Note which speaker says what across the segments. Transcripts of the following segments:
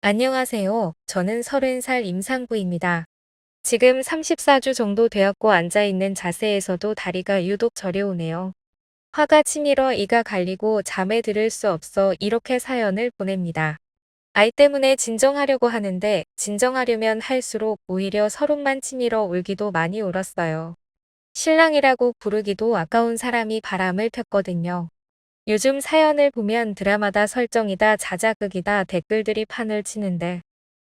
Speaker 1: 안녕하세요. 저는 30살 임산부입니다. 지금 34주 정도 되었고 앉아있는 자세에서도 다리가 유독 저려오네요. 화가 치밀어 이가 갈리고 잠에 들을 수 없어 이렇게 사연을 보냅니다. 아이 때문에 진정하려고 하는데 진정하려면 할수록 오히려 서름만 치밀어 울기도 많이 울었어요. 신랑이라고 부르기도 아까운 사람이 바람을 폈거든요. 요즘 사연을 보면 드라마다 설정이다 자작극이다 댓글들이 판을 치는데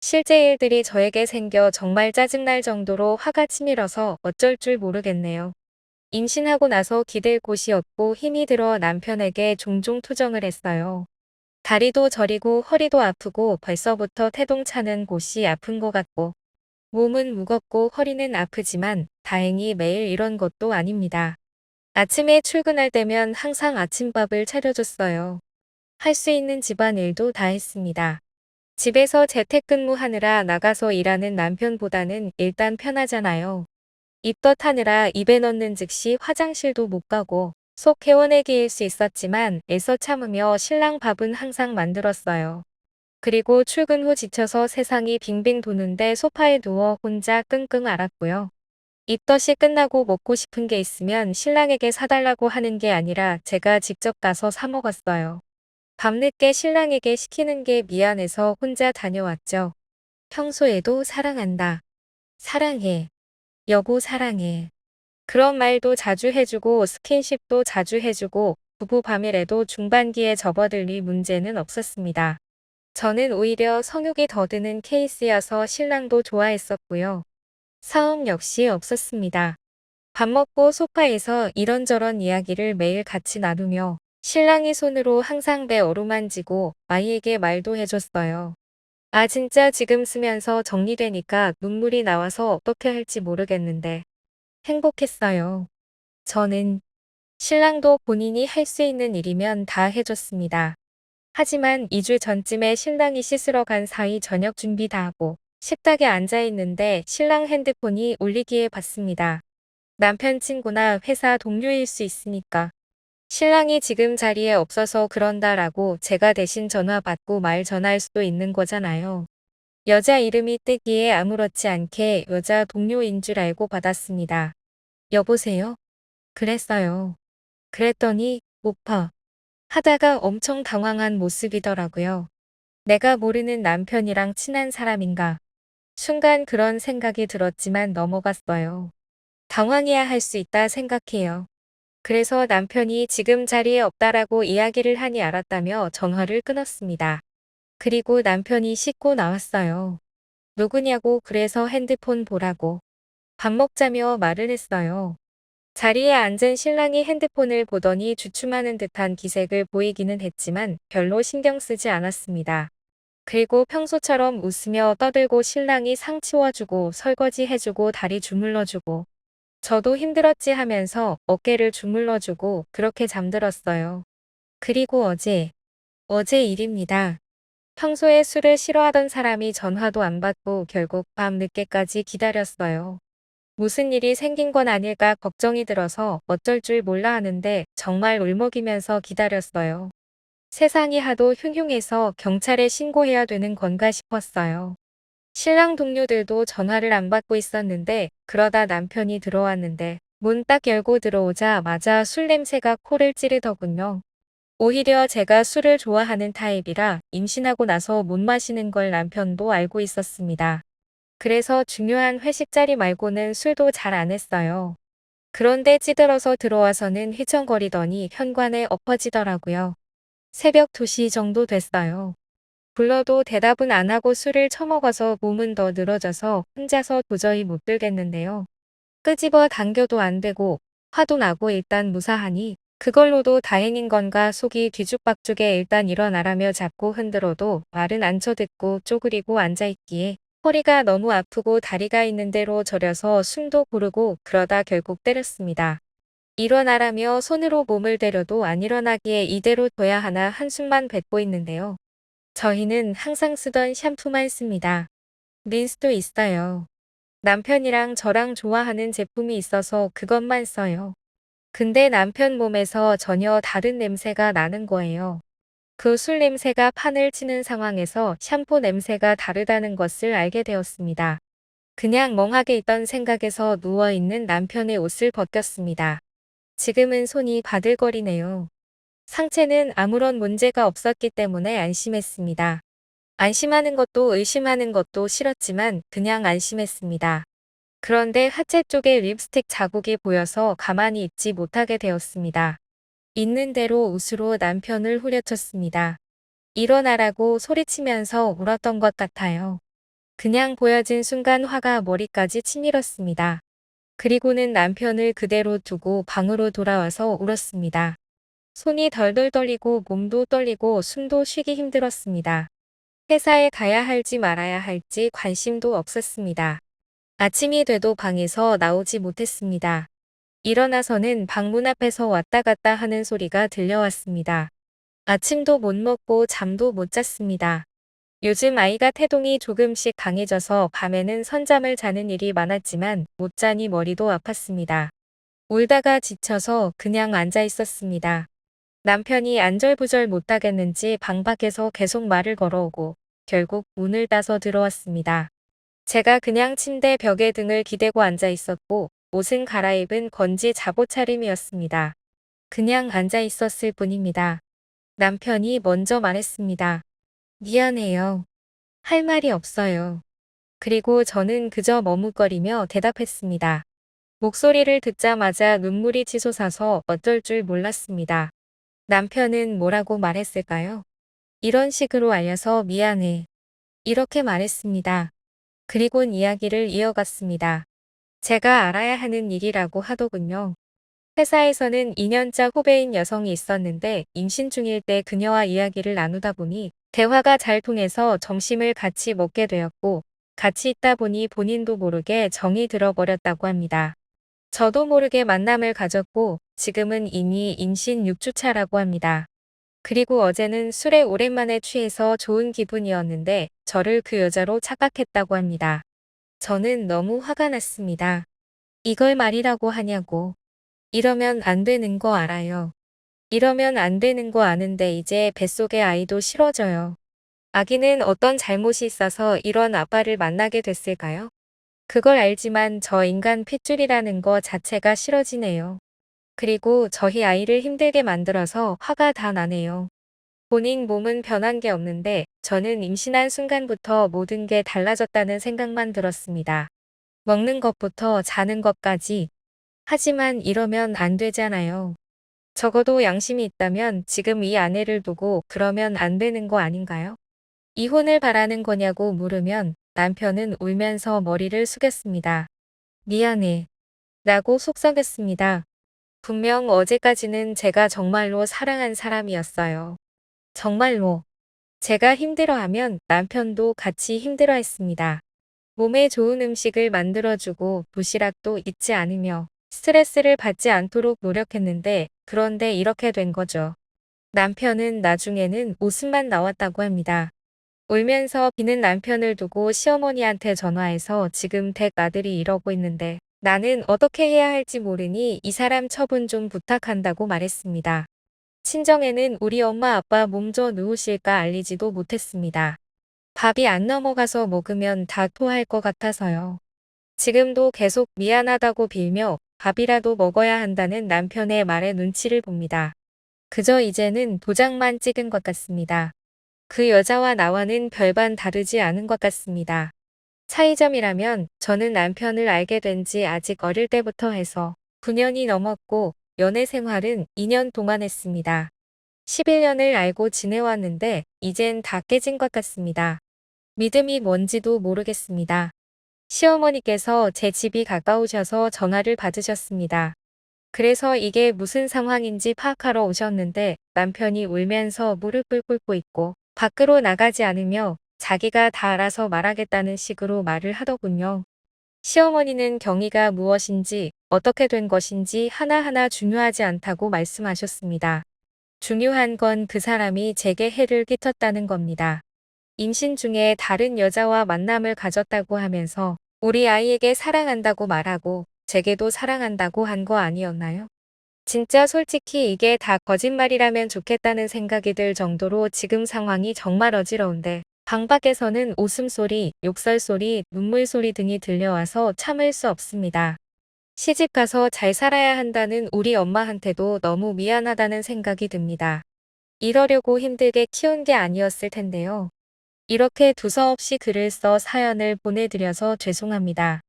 Speaker 1: 실제 일들이 저에게 생겨 정말 짜증날 정도로 화가 치밀어서 어쩔 줄 모르겠네요. 임신하고 나서 기댈 곳이 없고 힘이 들어 남편에게 종종 투정을 했어요. 다리도 저리고 허리도 아프고 벌써부터 태동차는 곳이 아픈 것 같고 몸은 무겁고 허리는 아프지만 다행히 매일 이런 것도 아닙니다. 아침에 출근할 때면 항상 아침밥을 차려줬어요. 할 수 있는 집안일도 다 했습니다. 집에서 재택근무하느라 나가서 일하는 남편보다는 일단 편하잖아요. 입덧하느라 입에 넣는 즉시 화장실도 못 가고 속 개워내기일 수 있었지만 애써 참으며 신랑 밥은 항상 만들었어요. 그리고 출근 후 지쳐서 세상이 빙빙 도는데 소파에 누워 혼자 끙끙 앓았고요. 입덧이 끝나고 먹고 싶은 게 있으면 신랑에게 사달라고 하는 게 아니라 제가 직접 가서 사 먹었어요. 밤늦게 신랑에게 시키는 게 미안해서 혼자 다녀왔죠. 평소에도 사랑한다. 사랑해. 여보 사랑해. 그런 말도 자주 해주고 스킨십도 자주 해주고 부부 밤이라도 중반기에 접어들릴 문제는 없었습니다. 저는 오히려 성욕이 더 드는 케이스여서 신랑도 좋아했었고요. 싸움 역시 없었습니다. 밥 먹고 소파에서 이런저런 이야기를 매일 같이 나누며 신랑이 손으로 항상 배 어루만지고 아이에게 말도 해줬어요. 아 진짜 지금 쓰면서 정리되니까 눈물이 나와서 어떻게 할지 모르겠는데 행복했어요. 저는 신랑도 본인이 할 수 있는 일이면 다 해줬습니다. 하지만 2주 전쯤에 신랑이 씻으러 간 사이 저녁 준비 다 하고 식탁에 앉아 있는데 신랑 핸드폰이 울리기에 봤습니다. 남편 친구나 회사 동료일 수 있으니까. 신랑이 지금 자리에 없어서 그런다라고 제가 대신 전화 받고 말 전할 수도 있는 거잖아요. 여자 이름이 뜨기에 아무렇지 않게 여자 동료인 줄 알고 받았습니다. 여보세요? 그랬어요. 그랬더니 오빠 하다가 엄청 당황한 모습이더라고요. 내가 모르는 남편이랑 친한 사람인가. 순간 그런 생각이 들었지만 넘어갔어요. 당황해야 할 수 있다 생각해요. 그래서 남편이 지금 자리에 없다라고 이야기를 하니 알았다며 전화를 끊었습니다. 그리고 남편이 씻고 나왔어요. 누구냐고 그래서 핸드폰 보라고. 밥 먹자며 말을 했어요. 자리에 앉은 신랑이 핸드폰을 보더니 주춤하는 듯한 기색을 보이기는 했지만 별로 신경 쓰지 않았습니다. 그리고 평소처럼 웃으며 떠들고 신랑이 상 치워주고 설거지 해주고 다리 주물러주고 저도 힘들었지 하면서 어깨를 주물러주고 그렇게 잠들었어요. 그리고 어제 일입니다. 평소에 술을 싫어하던 사람이 전화도 안 받고 결국 밤 늦게까지 기다렸어요. 무슨 일이 생긴 건 아닐까 걱정이 들어서 어쩔 줄 몰라 하는데 정말 울먹이면서 기다렸어요. 세상이 하도 흉흉해서 경찰에 신고해야 되는 건가 싶었어요. 신랑 동료들도 전화를 안 받고 있었는데 그러다 남편이 들어왔는데 문 딱 열고 들어오자마자 술 냄새가 코를 찌르더군요. 오히려 제가 술을 좋아하는 타입이라 임신하고 나서 못 마시는 걸 남편도 알고 있었습니다. 그래서 중요한 회식 자리 말고는 술도 잘 안 했어요. 그런데 찌들어서 들어와서는 휘청거리더니 현관에 엎어지더라고요. 새벽 2시 정도 됐어요. 불러도 대답은 안 하고 술을 처먹어서 몸은 더 늘어져서 혼자서 도저히 못 들겠는데요. 끄집어 당겨도 안 되고 화도 나고 일단 무사하니 그걸로도 다행인 건가 속이 뒤죽박죽에 일단 일어나라며 자꾸 흔들어도 말은 안 쳐듣고 쪼그리고 앉아있기에 허리가 너무 아프고 다리가 있는 대로 저려서 숨도 고르고 그러다 결국 때렸습니다. 일어나라며 손으로 몸을 대려도 안 일어나기에 이대로 둬야 하나 한숨만 뱉고 있는데요. 저희는 항상 쓰던 샴푸만 씁니다. 린스도 있어요. 남편이랑 저랑 좋아하는 제품이 있어서 그것만 써요. 근데 남편 몸에서 전혀 다른 냄새가 나는 거예요. 그 술 냄새가 판을 치는 상황에서 샴푸 냄새가 다르다는 것을 알게 되었습니다. 그냥 멍하게 있던 생각에서 누워있는 남편의 옷을 벗겼습니다. 지금은 손이 바들거리네요. 상체는 아무런 문제가 없었기 때문에 안심했습니다. 안심하는 것도 의심하는 것도 싫었지만 그냥 안심했습니다. 그런데 하체 쪽에 립스틱 자국이 보여서 가만히 있지 못하게 되었습니다. 있는 대로 옷으로 남편을 후려쳤습니다. 일어나라고 소리치면서 울었던 것 같아요. 그냥 보여진 순간 화가 머리까지 치밀었습니다. 그리고는 남편을 그대로 두고 방으로 돌아와서 울었습니다. 손이 덜덜 떨리고 몸도 떨리고 숨도 쉬기 힘들었습니다. 회사에 가야 할지 말아야 할지 관심도 없었습니다. 아침이 돼도 방에서 나오지 못했습니다. 일어나서는 방문 앞에서 왔다 갔다 하는 소리가 들려왔습니다. 아침도 못 먹고 잠도 못 잤습니다. 요즘 아이가 태동이 조금씩 강해져서 밤에는 선잠을 자는 일이 많았지만 못 자니 머리도 아팠습니다. 울다가 지쳐서 그냥 앉아 있었습니다. 남편이 안절부절 못하겠는지 방 밖에서 계속 말을 걸어오고 결국 문을 따서 들어왔습니다. 제가 그냥 침대 벽에 등을 기대고 앉아 있었고 옷은 갈아입은 건지 잠옷 차림이었습니다. 그냥 앉아 있었을 뿐입니다. 남편이 먼저 말했습니다. 미안해요. 할 말이 없어요. 그리고 저는 그저 머뭇거리며 대답했습니다. 목소리를 듣자마자 눈물이 치솟아서 어쩔 줄 몰랐습니다. 남편은 뭐라고 말했을까요? 이런 식으로 알려서 미안해. 이렇게 말했습니다. 그리곤 이야기를 이어갔습니다. 제가 알아야 하는 일이라고 하더군요. 회사에서는 2년차 후배인 여성이 있었는데 임신 중일 때 그녀와 이야기를 나누다 보니 대화가 잘 통해서 점심을 같이 먹게 되었고 같이 있다 보니 본인도 모르게 정이 들어버렸다고 합니다. 저도 모르게 만남을 가졌고 지금은 이미 임신 6주차라고 합니다. 그리고 어제는 술에 오랜만에 취해서 좋은 기분이었는데 저를 그 여자로 착각했다고 합니다. 저는 너무 화가 났습니다. 이걸 말이라고 하냐고. 이러면 안 되는 거 알아요. 이러면 안 되는 거 아는데 이제 뱃속의 아이도 싫어져요. 아기는 어떤 잘못이 있어서 이런 아빠를 만나게 됐을까요? 그걸 알지만 저 인간 핏줄이라는 거 자체가 싫어지네요. 그리고 저희 아이를 힘들게 만들어서 화가 다 나네요. 본인 몸은 변한 게 없는데 저는 임신한 순간부터 모든 게 달라졌다는 생각만 들었습니다. 먹는 것부터 자는 것까지. 하지만 이러면 안 되잖아요. 적어도 양심이 있다면 지금 이 아내를 두고 그러면 안 되는 거 아닌가요? 이혼을 바라는 거냐고 물으면 남편은 울면서 머리를 숙였습니다. 미안해. 라고 속삭였습니다. 분명 어제까지는 제가 정말로 사랑한 사람이었어요. 정말로. 제가 힘들어하면 남편도 같이 힘들어했습니다. 몸에 좋은 음식을 만들어주고 도시락도 잊지 않으며 스트레스를 받지 않도록 노력했는데 그런데 이렇게 된 거죠. 남편은 나중에는 웃음만 나왔다고 합니다. 울면서 비는 남편을 두고 시어머니한테 전화해서 지금 댁 아들이 이러고 있는데 나는 어떻게 해야 할지 모르니 이 사람 처분 좀 부탁한다고 말했습니다. 친정에는 우리 엄마 아빠 몸져 누우실까 알리지도 못했습니다. 밥이 안 넘어가서 먹으면 다 토할 것 같아서요. 지금도 계속 미안하다고 빌며 밥이라도 먹어야 한다는 남편의 말에 눈치를 봅니다. 그저 이제는 도장만 찍은 것 같습니다. 그 여자와 나와는 별반 다르지 않은 것 같습니다. 차이점이라면 저는 남편을 알게 된 지 아직 어릴 때부터 해서 9년이 넘었고 연애 생활은 2년 동안 했습니다. 11년을 알고 지내왔는데 이젠 다 깨진 것 같습니다. 믿음이 뭔지도 모르겠습니다. 시어머니께서 제 집이 가까우셔서 전화를 받으셨습니다. 그래서 이게 무슨 상황인지 파악하러 오셨는데 남편이 울면서 무릎을 꿇고 있고 밖으로 나가지 않으며 자기가 다 알아서 말하겠다는 식으로 말을 하더군요. 시어머니는 경위가 무엇인지 어떻게 된 것인지 하나하나 중요하지 않다고 말씀하셨습니다. 중요한 건 그 사람이 제게 해를 끼쳤다는 겁니다. 임신 중에 다른 여자와 만남을 가졌다고 하면서 우리 아이에게 사랑한다고 말하고 제게도 사랑한다고 한 거 아니었나요? 진짜 솔직히 이게 다 거짓말이라면 좋겠다는 생각이 들 정도로 지금 상황이 정말 어지러운데 방 밖에서는 웃음소리, 욕설소리, 눈물소리 등이 들려와서 참을 수 없습니다. 시집가서 잘 살아야 한다는 우리 엄마한테도 너무 미안하다는 생각이 듭니다. 이러려고 힘들게 키운 게 아니었을 텐데요. 이렇게 두서없이 글을 써 사연을 보내드려서 죄송합니다.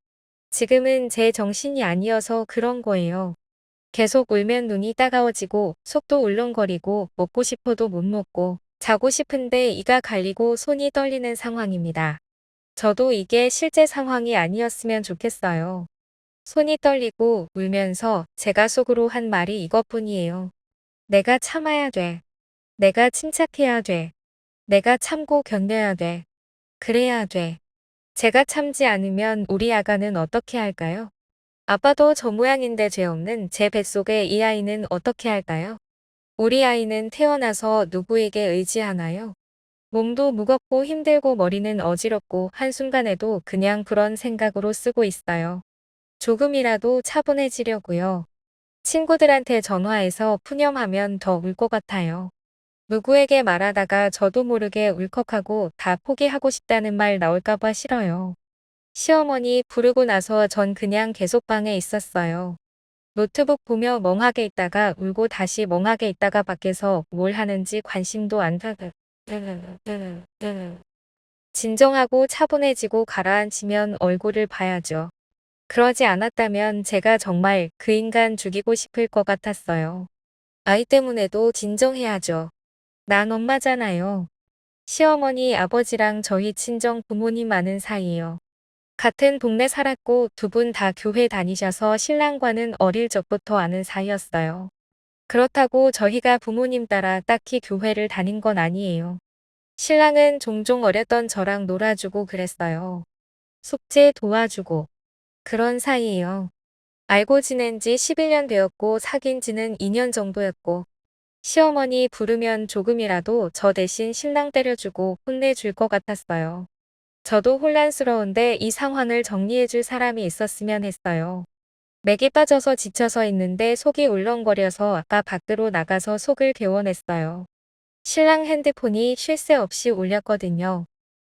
Speaker 1: 지금은 제 정신이 아니어서 그런 거예요. 계속 울면 눈이 따가워지고 속도 울렁거리고 먹고 싶어도 못 먹고 자고 싶은데 이가 갈리고 손이 떨리는 상황입니다. 저도 이게 실제 상황이 아니었으면 좋겠어요. 손이 떨리고 울면서 제가 속으로 한 말이 이것뿐이에요. 내가 참아야 돼. 내가 침착해야 돼. 내가 참고 견뎌야 돼. 그래야 돼. 제가 참지 않으면 우리 아가는 어떻게 할까요? 아빠도 저 모양인데 죄 없는 제 뱃속에 이 아이는 어떻게 할까요? 우리 아이는 태어나서 누구에게 의지하나요? 몸도 무겁고 힘들고 머리는 어지럽고 한순간에도 그냥 그런 생각으로 쓰고 있어요. 조금이라도 차분해지려고요. 친구들한테 전화해서 푸념하면 더 울 것 같아요. 누구에게 말하다가 저도 모르게 울컥하고 다 포기하고 싶다는 말 나올까봐 싫어요. 시어머니 부르고 나서 전 그냥 계속 방에 있었어요. 노트북 보며 멍하게 있다가 울고 다시 멍하게 있다가 밖에서 뭘 하는지 관심도 안 가고 진정하고 차분해지고 가라앉히면 얼굴을 봐야죠. 그러지 않았다면 제가 정말 그 인간 죽이고 싶을 것 같았어요. 아이 때문에도 진정해야죠. 난 엄마잖아요. 시어머니 아버지랑 저희 친정 부모님 아는 사이예요. 같은 동네 살았고 두 분 다 교회 다니셔서 신랑과는 어릴 적부터 아는 사이였어요. 그렇다고 저희가 부모님 따라 딱히 교회를 다닌 건 아니에요. 신랑은 종종 어렸던 저랑 놀아주고 그랬어요. 숙제 도와주고 그런 사이예요. 알고 지낸 지 11년 되었고 사귄 지는 2년 정도였고 시어머니 부르면 조금이라도 저 대신 신랑 때려주고 혼내줄 것 같았어요. 저도 혼란스러운데 이 상황을 정리해줄 사람이 있었으면 했어요. 맥이 빠져서 지쳐서 있는데 속이 울렁거려서 아까 밖으로 나가서 속을 개원했어요. 신랑 핸드폰이 쉴 새 없이 울렸거든요.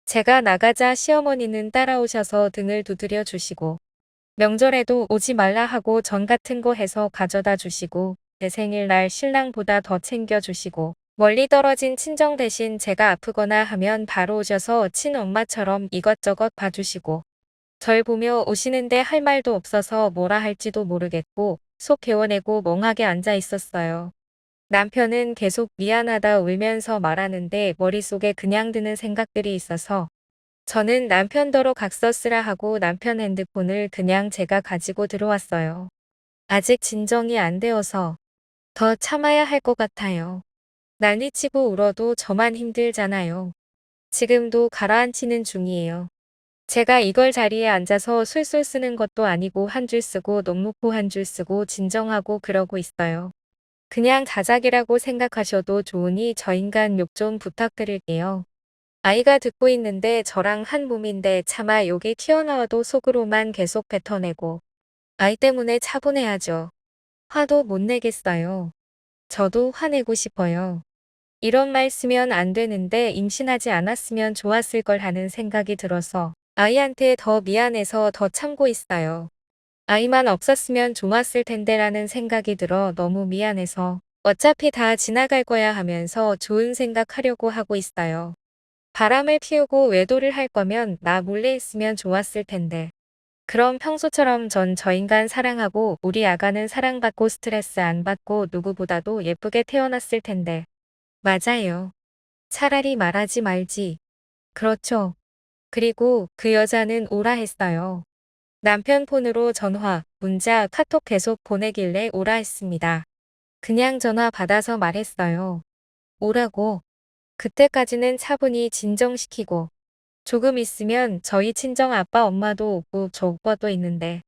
Speaker 1: 제가 나가자 시어머니는 따라오셔서 등을 두드려 주시고 명절에도 오지 말라 하고 전 같은 거 해서 가져다 주시고 제 생일날 신랑보다 더 챙겨주시고 멀리 떨어진 친정 대신 제가 아프거나 하면 바로 오셔서 친엄마처럼 이것저것 봐주시고 절 보며 오시는데 할 말도 없어서 뭐라 할지도 모르겠고 속 개워내고 멍하게 앉아 있었어요. 남편은 계속 미안하다 울면서 말하는데 머릿속에 그냥 드는 생각들이 있어서 저는 남편더러 각서 쓰라 하고 남편 핸드폰을 그냥 제가 가지고 들어왔어요. 아직 진정이 안 되어서 더 참아야 할 것 같아요. 난리치고 울어도 저만 힘들잖아요. 지금도 가라앉히는 중이에요. 제가 이걸 자리에 앉아서 술술 쓰는 것도 아니고 한 줄 쓰고 녹놓고 한 줄 쓰고 진정하고 그러고 있어요. 그냥 자작이라고 생각하셔도 좋으니 저 인간 욕 좀 부탁드릴게요. 아이가 듣고 있는데 저랑 한 몸인데 차마 욕이 튀어나와도 속으로만 계속 뱉어내고 아이 때문에 차분해야죠. 화도 못 내겠어요. 저도 화내고 싶어요. 이런 말 쓰면 안 되는데 임신하지 않았으면 좋았을 걸 하는 생각이 들어서 아이한테 더 미안해서 더 참고 있어요. 아이만 없었으면 좋았을 텐데라는 생각이 들어 너무 미안해서 어차피 다 지나갈 거야 하면서 좋은 생각하려고 하고 있어요. 바람을 피우고 외도를 할 거면 나 몰래 했으면 좋았을 텐데. 그럼 평소처럼 전 저 인간 사랑하고 우리 아가는 사랑받고 스트레스 안 받고 누구보다도 예쁘게 태어났을 텐데. 맞아요. 차라리 말하지 말지. 그렇죠. 그리고 그 여자는 오라 했어요. 남편 폰으로 전화, 문자, 카톡 계속 보내길래 오라 했습니다. 그냥 전화 받아서 말했어요. 오라고. 그때까지는 차분히 진정시키고 조금 있으면 저희 친정 아빠 엄마도 오고 저 오빠도 있는데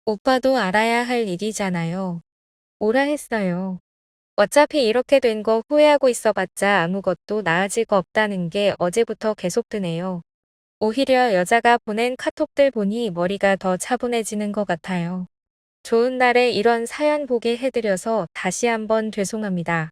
Speaker 1: 오빠도 알아야 할 일이잖아요. 오라 했어요. 어차피 이렇게 된 거 후회하고 있어봤자 아무것도 나아질 거 없다는 게 어제부터 계속 드네요. 오히려 여자가 보낸 카톡들 보니 머리가 더 차분해지는 것 같아요. 좋은 날에 이런 사연 보게 해드려서 다시 한번 죄송합니다.